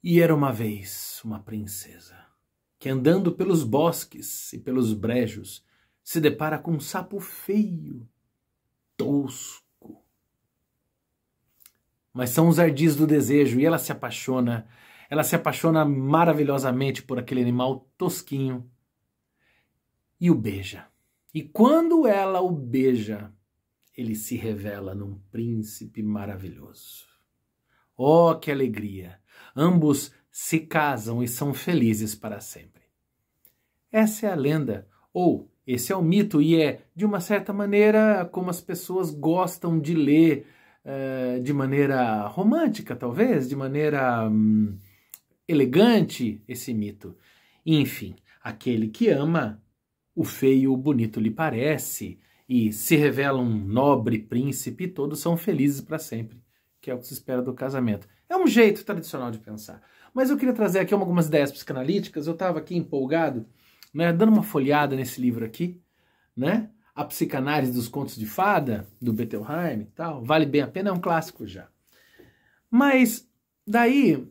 E era uma vez uma princesa que, andando pelos bosques e pelos brejos, se depara com um sapo feio, tosco. Mas são os ardis do desejo e ela se apaixona maravilhosamente por aquele animal tosquinho e o beija. E quando ela o beija, ele se revela num príncipe maravilhoso. Oh, que alegria! Ambos se casam e são felizes para sempre. Essa é a lenda, ou esse é o mito, e é, de uma certa maneira, como as pessoas gostam de ler, de maneira romântica, talvez, de maneira elegante, esse mito. Enfim, aquele que ama, o feio, o bonito lhe parece, e se revela um nobre príncipe, e todos são felizes para sempre, que é o que se espera do casamento. É um jeito tradicional de pensar. Mas eu queria trazer aqui algumas ideias psicanalíticas. Eu estava aqui empolgado, né, dando uma folhada nesse livro aqui, né? A Psicanálise dos Contos de Fada, do Bettelheim e tal. Vale bem a pena, é um clássico já. Mas daí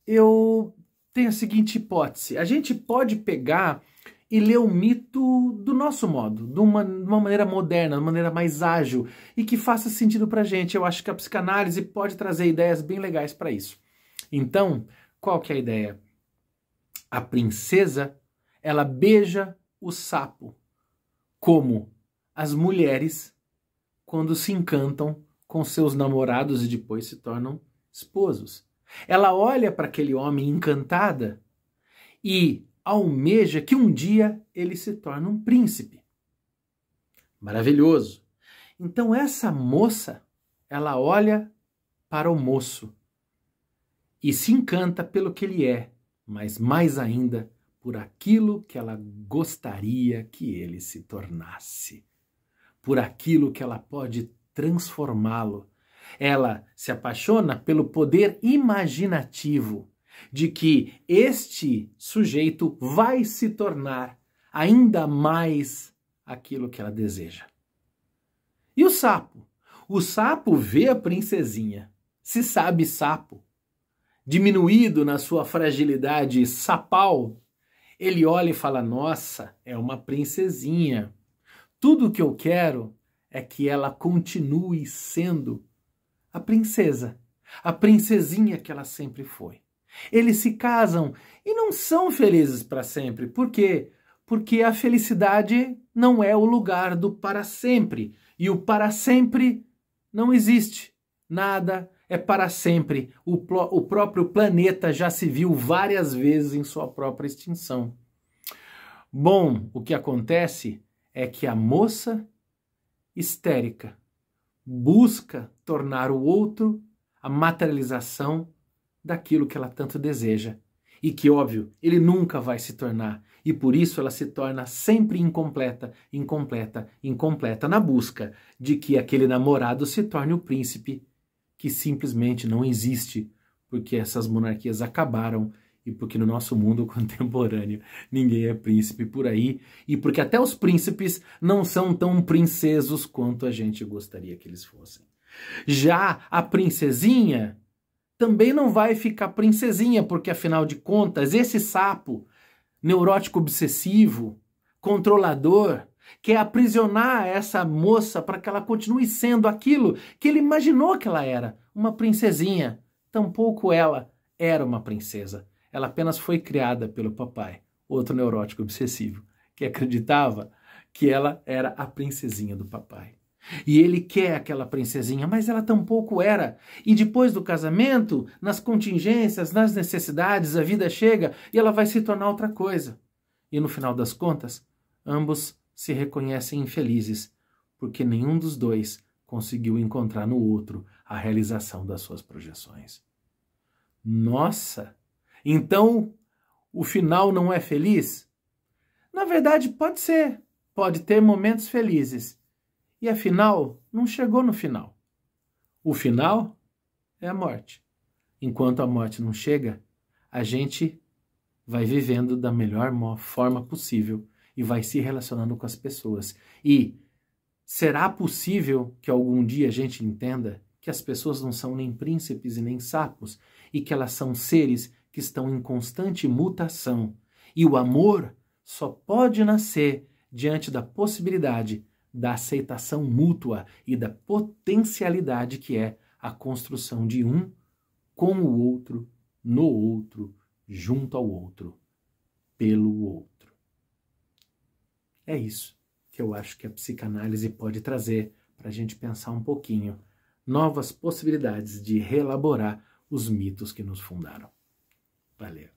eu tenho a seguinte hipótese. A gente pode pegar e ler o mito do nosso modo, de uma maneira moderna, de uma maneira mais ágil e que faça sentido pra gente. Eu acho que a psicanálise pode trazer ideias bem legais para isso. Então, qual que é a ideia? A princesa, ela beija o sapo, como as mulheres quando se encantam com seus namorados e depois se tornam esposos. Ela olha para aquele homem encantada e almeja que um dia ele se torne um príncipe. Maravilhoso. Então essa moça, ela olha para o moço e se encanta pelo que ele é, mas mais ainda por aquilo que ela gostaria que ele se tornasse, por aquilo que ela pode transformá-lo. Ela se apaixona pelo poder imaginativo de que este sujeito vai se tornar ainda mais aquilo que ela deseja. E o sapo? O sapo vê a princesinha, se sabe sapo, diminuído na sua fragilidade sapal, ele olha e fala, nossa, é uma princesinha. Tudo o que eu quero é que ela continue sendo a princesinha que ela sempre foi. Eles se casam e não são felizes para sempre. Por quê? Porque a felicidade não é o lugar do para sempre. E o para sempre não existe. Nada é para sempre. O próprio planeta já se viu várias vezes em sua própria extinção. Bom, o que acontece é que a moça histérica busca tornar o outro a materialização daquilo que ela tanto deseja. E que, óbvio, ele nunca vai se tornar. E por isso ela se torna sempre incompleta, incompleta, incompleta, na busca de que aquele namorado se torne o príncipe que simplesmente não existe, porque essas monarquias acabaram e porque no nosso mundo contemporâneo ninguém é príncipe por aí, e porque até os príncipes não são tão princesos quanto a gente gostaria que eles fossem. Já a princesinha também não vai ficar princesinha, porque afinal de contas, esse sapo neurótico obsessivo, controlador, quer aprisionar essa moça para que ela continue sendo aquilo que ele imaginou que ela era, uma princesinha. Tampouco ela era uma princesa. Ela apenas foi criada pelo papai, outro neurótico obsessivo, que acreditava que ela era a princesinha do papai. E ele quer aquela princesinha, mas ela tampouco era. E depois do casamento, nas contingências, nas necessidades, a vida chega e ela vai se tornar outra coisa. E no final das contas, ambos se reconhecem infelizes, porque nenhum dos dois conseguiu encontrar no outro a realização das suas projeções. Nossa! Então, o final não é feliz? Na verdade, pode ser. Pode ter momentos felizes. E afinal, não chegou no final. O final é a morte. Enquanto a morte não chega, a gente vai vivendo da melhor forma possível e vai se relacionando com as pessoas. E será possível que algum dia a gente entenda que as pessoas não são nem príncipes e nem sapos e que elas são seres que estão em constante mutação. E o amor só pode nascer diante da possibilidade da aceitação mútua e da potencialidade que é a construção de um com o outro, no outro, junto ao outro, pelo outro. É isso que eu acho que a psicanálise pode trazer para a gente pensar um pouquinho, novas possibilidades de reelaborar os mitos que nos fundaram. Valeu!